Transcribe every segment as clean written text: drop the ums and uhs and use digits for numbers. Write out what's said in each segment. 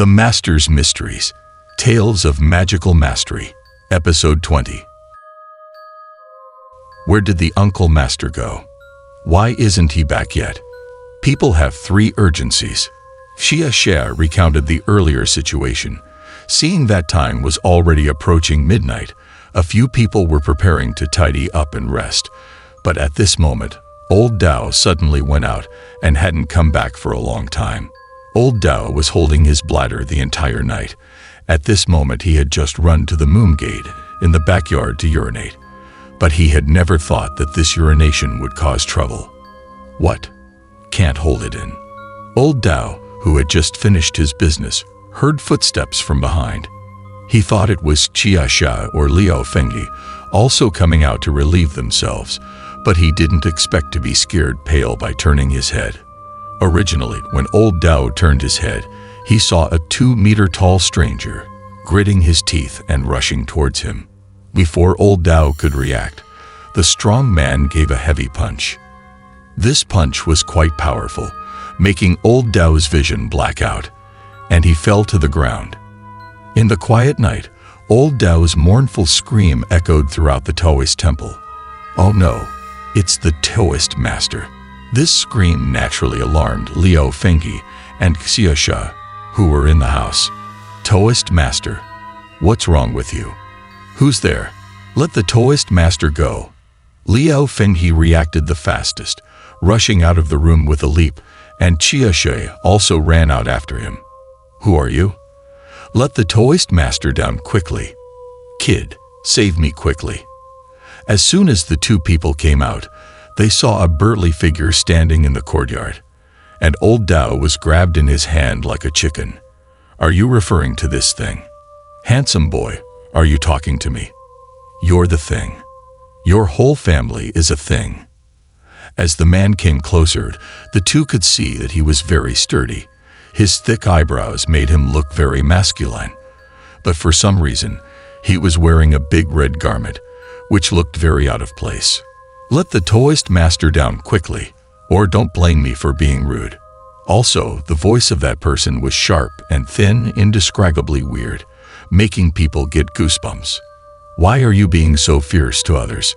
The Master's Mysteries, Tales of Magical Mastery, Episode 20. Where did the Uncle Master go? Why isn't he back yet? People have three urgencies. Xia recounted the earlier situation. Seeing that time was already approaching midnight, a few people were preparing to tidy up and rest. But at this moment, Old Dao suddenly went out and hadn't come back for a long time. Old Dao was holding his bladder the entire night. At this moment he had just run to the moon gate in the backyard to urinate. But he had never thought that this urination would cause trouble. What? Can't hold it in. Old Dao, who had just finished his business, heard footsteps from behind. He thought it was Xia or Liao Fengyi also coming out to relieve themselves, but he didn't expect to be scared pale by turning his head. Originally, when Old Dao turned his head, he saw a 2-meter-tall stranger, gritting his teeth and rushing towards him. Before Old Dao could react, the strong man gave a heavy punch. This punch was quite powerful, making Old Dao's vision black out, and he fell to the ground. In the quiet night, Old Dao's mournful scream echoed throughout the Taoist temple. Oh no, it's the Taoist master. This scream naturally alarmed Liao Fengyi and Xia, who were in the house. Taoist master, what's wrong with you? Who's there? Let the Taoist master go. Liao Fengyi reacted the fastest, rushing out of the room with a leap, and Xia also ran out after him. Who are you? Let the Taoist master down quickly. Kid, save me quickly. As soon as the two people came out, they saw a burly figure standing in the courtyard, and Old Dao was grabbed in his hand like a chicken. Are you referring to this thing? Handsome boy, are you talking to me? You're the thing. Your whole family is a thing. As the man came closer, the two could see that he was very sturdy. His thick eyebrows made him look very masculine. But for some reason, he was wearing a big red garment, which looked very out of place. Let the Taoist master down quickly, or don't blame me for being rude. Also, the voice of that person was sharp and thin, indescribably weird, making people get goosebumps. Why are you being so fierce to others?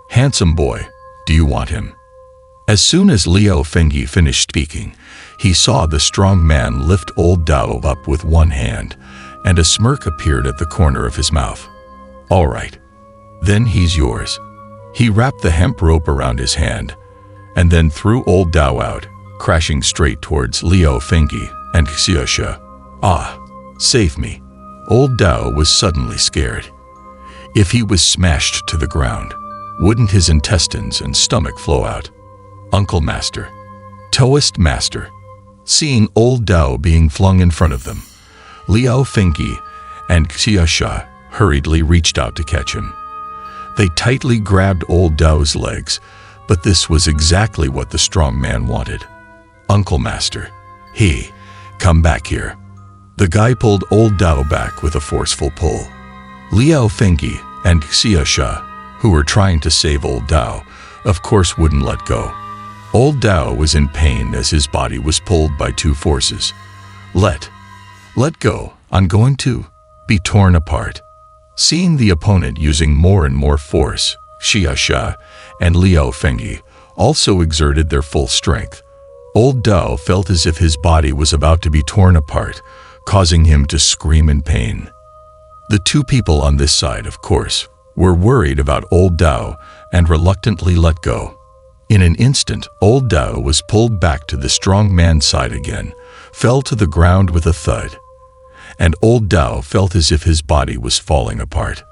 Handsome boy, do you want him? As soon as Liao Fengyi finished speaking, he saw the strong man lift Old Dao up with one hand, and a smirk appeared at the corner of his mouth. All right, then he's yours. He wrapped the hemp rope around his hand, and then threw Old Dao out, crashing straight towards Liao Fengyi and Xia. Ah, save me. Old Dao was suddenly scared. If he was smashed to the ground, wouldn't his intestines and stomach flow out? Uncle Master, Taoist Master. Seeing Old Dao being flung in front of them, Liao Fengyi and Xia hurriedly reached out to catch him. They tightly grabbed Old Dao's legs, but this was exactly what the strong man wanted. Uncle Master, come back here. The guy pulled Old Dao back with a forceful pull. Liao Fengyi and Xia, who were trying to save Old Dao, of course wouldn't let go. Old Dao was in pain as his body was pulled by two forces. Let go, I'm going to be torn apart. Seeing the opponent using more and more force, Xia and Liao Fengyi also exerted their full strength. Old Dao felt as if his body was about to be torn apart, causing him to scream in pain. The two people on this side, of course, were worried about Old Dao and reluctantly let go. In an instant, Old Dao was pulled back to the strong man's side again, fell to the ground with a thud, and Old Dao felt as if his body was falling apart.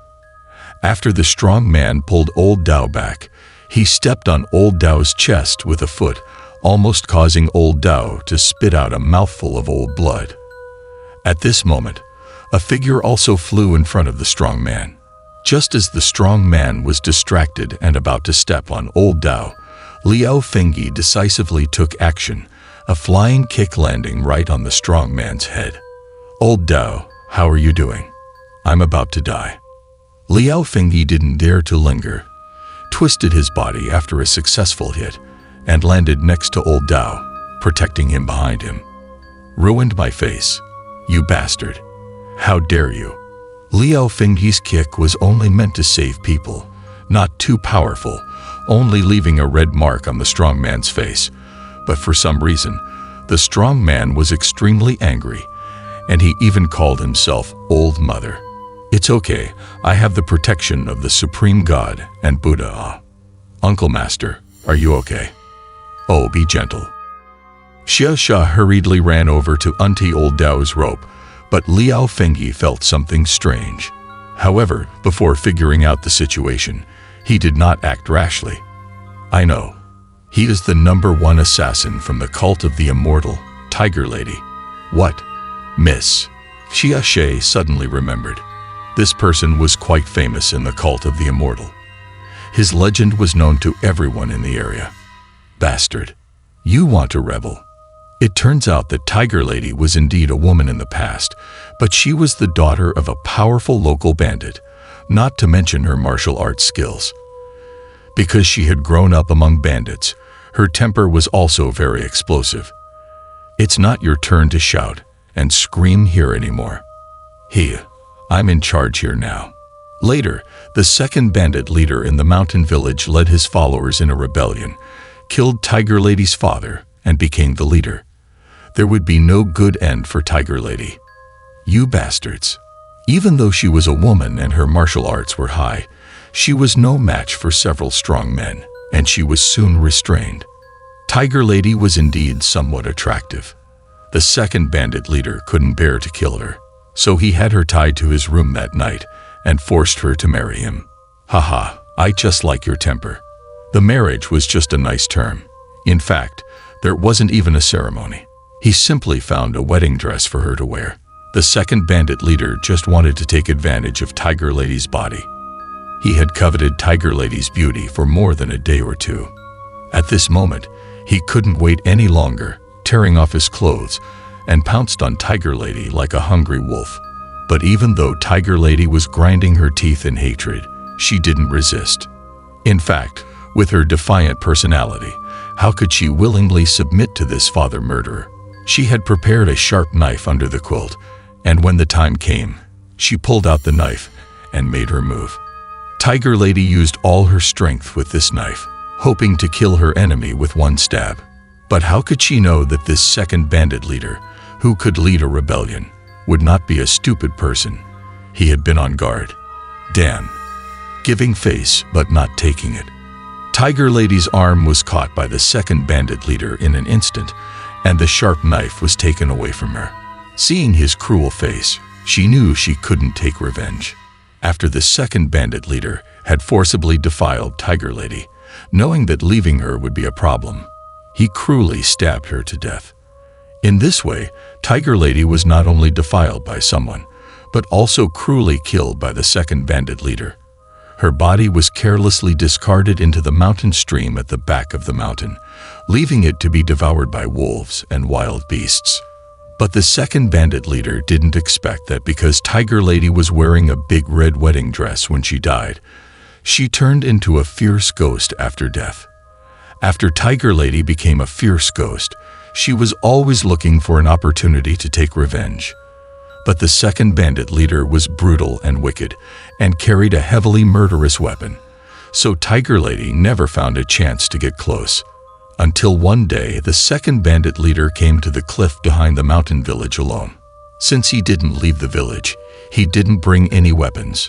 After the strong man pulled Old Dao back, he stepped on Old Dao's chest with a foot, almost causing Old Dao to spit out a mouthful of old blood. At this moment, a figure also flew in front of the strong man. Just as the strong man was distracted and about to step on Old Dao, Liao Fengyi decisively took action, a flying kick landing right on the strong man's head. Old Dao, how are you doing? I'm about to die. Liao Fengyi didn't dare to linger, twisted his body after a successful hit, and landed next to Old Dao, protecting him behind him. Ruined my face. You bastard. How dare you? Liao Fengyi's kick was only meant to save people, not too powerful, only leaving a red mark on the strong man's face. But for some reason, the strong man was extremely angry, and he even called himself Old Mother. It's okay, I have the protection of the Supreme God and Buddha. Uncle Master, are you okay? Oh, be gentle. Xia Sha hurriedly ran over to Auntie Old Dao's rope, but Liao Fengyi felt something strange. However, before figuring out the situation, he did not act rashly. I know. He is the #1 assassin from the cult of the immortal Tiger Lady. What? Miss. Xia Sha suddenly remembered. This person was quite famous in the cult of the immortal. His legend was known to everyone in the area. Bastard. You want to rebel. It turns out that Tiger Lady was indeed a woman in the past, but she was the daughter of a powerful local bandit, not to mention her martial arts skills. Because she had grown up among bandits, her temper was also very explosive. It's not your turn to shout and scream here anymore. I'm in charge here now. Later, the second bandit leader in the mountain village led his followers in a rebellion, killed Tiger Lady's father, and became the leader. There would be no good end for Tiger Lady. You bastards. Even though she was a woman and her martial arts were high, she was no match for several strong men, and she was soon restrained. Tiger Lady was indeed somewhat attractive. The second bandit leader couldn't bear to kill her, so he had her tied to his room that night and forced her to marry him. Haha, I just like your temper. The marriage was just a nice term. In fact, there wasn't even a ceremony. He simply found a wedding dress for her to wear. The second bandit leader just wanted to take advantage of Tiger Lady's body. He had coveted Tiger Lady's beauty for more than a day or two. At this moment, he couldn't wait any longer, tearing off his clothes, and pounced on Tiger Lady like a hungry wolf. But even though Tiger Lady was grinding her teeth in hatred, she didn't resist. In fact, with her defiant personality, how could she willingly submit to this father murderer? She had prepared a sharp knife under the quilt, and when the time came, she pulled out the knife and made her move. Tiger Lady used all her strength with this knife, hoping to kill her enemy with one stab. But how could she know that this second bandit leader, who could lead a rebellion, would not be a stupid person? He had been on guard. Damn. Giving face but not taking it. Tiger Lady's arm was caught by the second bandit leader in an instant, and the sharp knife was taken away from her. Seeing his cruel face, she knew she couldn't take revenge. After the second bandit leader had forcibly defiled Tiger Lady, knowing that leaving her would be a problem, he cruelly stabbed her to death. In this way, Tiger Lady was not only defiled by someone, but also cruelly killed by the second bandit leader. Her body was carelessly discarded into the mountain stream at the back of the mountain, leaving it to be devoured by wolves and wild beasts. But the second bandit leader didn't expect that because Tiger Lady was wearing a big red wedding dress when she died, she turned into a fierce ghost after death. After Tiger Lady became a fierce ghost, she was always looking for an opportunity to take revenge. But the second bandit leader was brutal and wicked and carried a heavily murderous weapon, so Tiger Lady never found a chance to get close. Until one day, the second bandit leader came to the cliff behind the mountain village alone. Since he didn't leave the village, he didn't bring any weapons.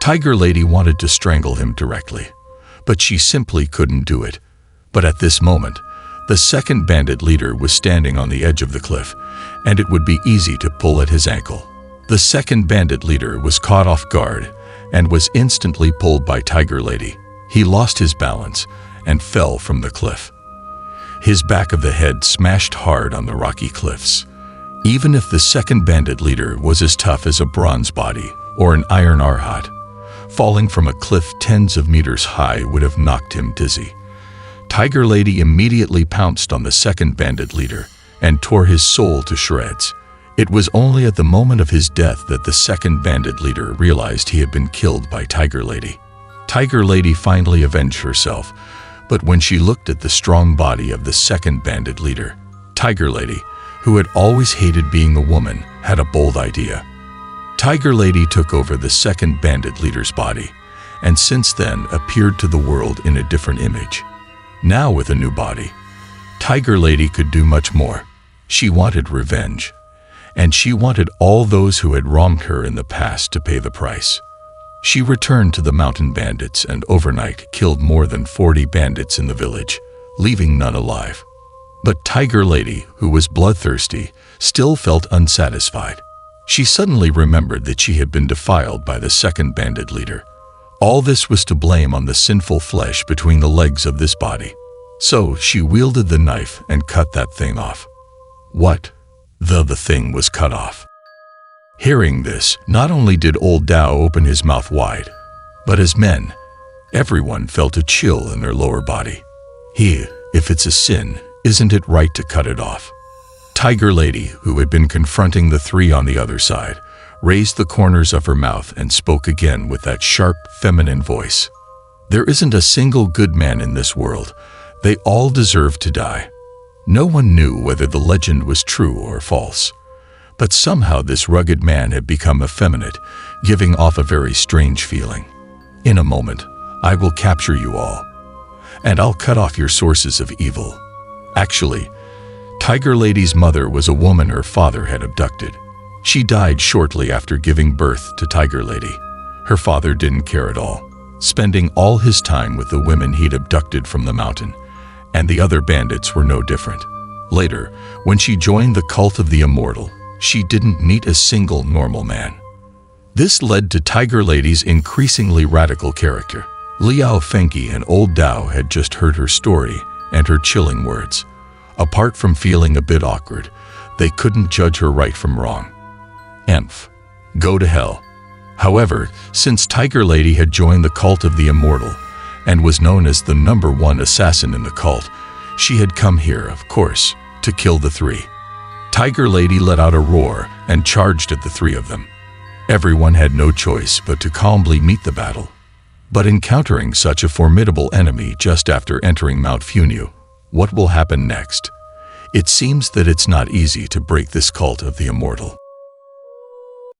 Tiger Lady wanted to strangle him directly, but she simply couldn't do it. But at this moment, the second bandit leader was standing on the edge of the cliff, and it would be easy to pull at his ankle. The second bandit leader was caught off guard and was instantly pulled by Tiger Lady. He lost his balance and fell from the cliff. His back of the head smashed hard on the rocky cliffs. Even if the second bandit leader was as tough as a bronze body or an iron arhat, falling from a cliff tens of meters high would have knocked him dizzy. Tiger Lady immediately pounced on the second bandit leader and tore his soul to shreds. It was only at the moment of his death that the second bandit leader realized he had been killed by Tiger Lady. Tiger Lady finally avenged herself, but when she looked at the strong body of the second bandit leader, Tiger Lady, who had always hated being a woman, had a bold idea. Tiger Lady took over the second bandit leader's body, and since then appeared to the world in a different image. Now with a new body, Tiger Lady could do much more. She wanted revenge, and she wanted all those who had wronged her in the past to pay the price. She returned to the mountain bandits and overnight killed more than 40 bandits in the village, leaving none alive. But Tiger Lady, who was bloodthirsty, still felt unsatisfied. She suddenly remembered that she had been defiled by the second bandit leader. All this was to blame on the sinful flesh between the legs of this body. So she wielded the knife and cut that thing off. What? The thing was cut off. Hearing this, not only did old Dao open his mouth wide, but as men, everyone felt a chill in their lower body. If it's a sin, isn't it right to cut it off? Tiger Lady, who had been confronting the three on the other side, raised the corners of her mouth and spoke again with that sharp, feminine voice. There isn't a single good man in this world. They all deserve to die. No one knew whether the legend was true or false. But somehow this rugged man had become effeminate, giving off a very strange feeling. In a moment, I will capture you all, and I'll cut off your sources of evil. Actually, Tiger Lady's mother was a woman her father had abducted. She died shortly after giving birth to Tiger Lady. Her father didn't care at all, spending all his time with the women he'd abducted from the mountain, and the other bandits were no different. Later, when she joined the cult of the immortal, she didn't meet a single normal man. This led to Tiger Lady's increasingly radical character. Liao Fengi and old Dao had just heard her story and her chilling words. Apart from feeling a bit awkward, they couldn't judge her right from wrong. Emph. Go to hell. However, since Tiger Lady had joined the cult of the immortal and was known as the #1 assassin in the cult, she had come here, of course, to kill the three. Tiger Lady let out a roar and charged at the three of them. Everyone had no choice but to calmly meet the battle. But encountering such a formidable enemy just after entering Mount Funiu, what will happen next? It seems that it's not easy to break this cult of the immortal.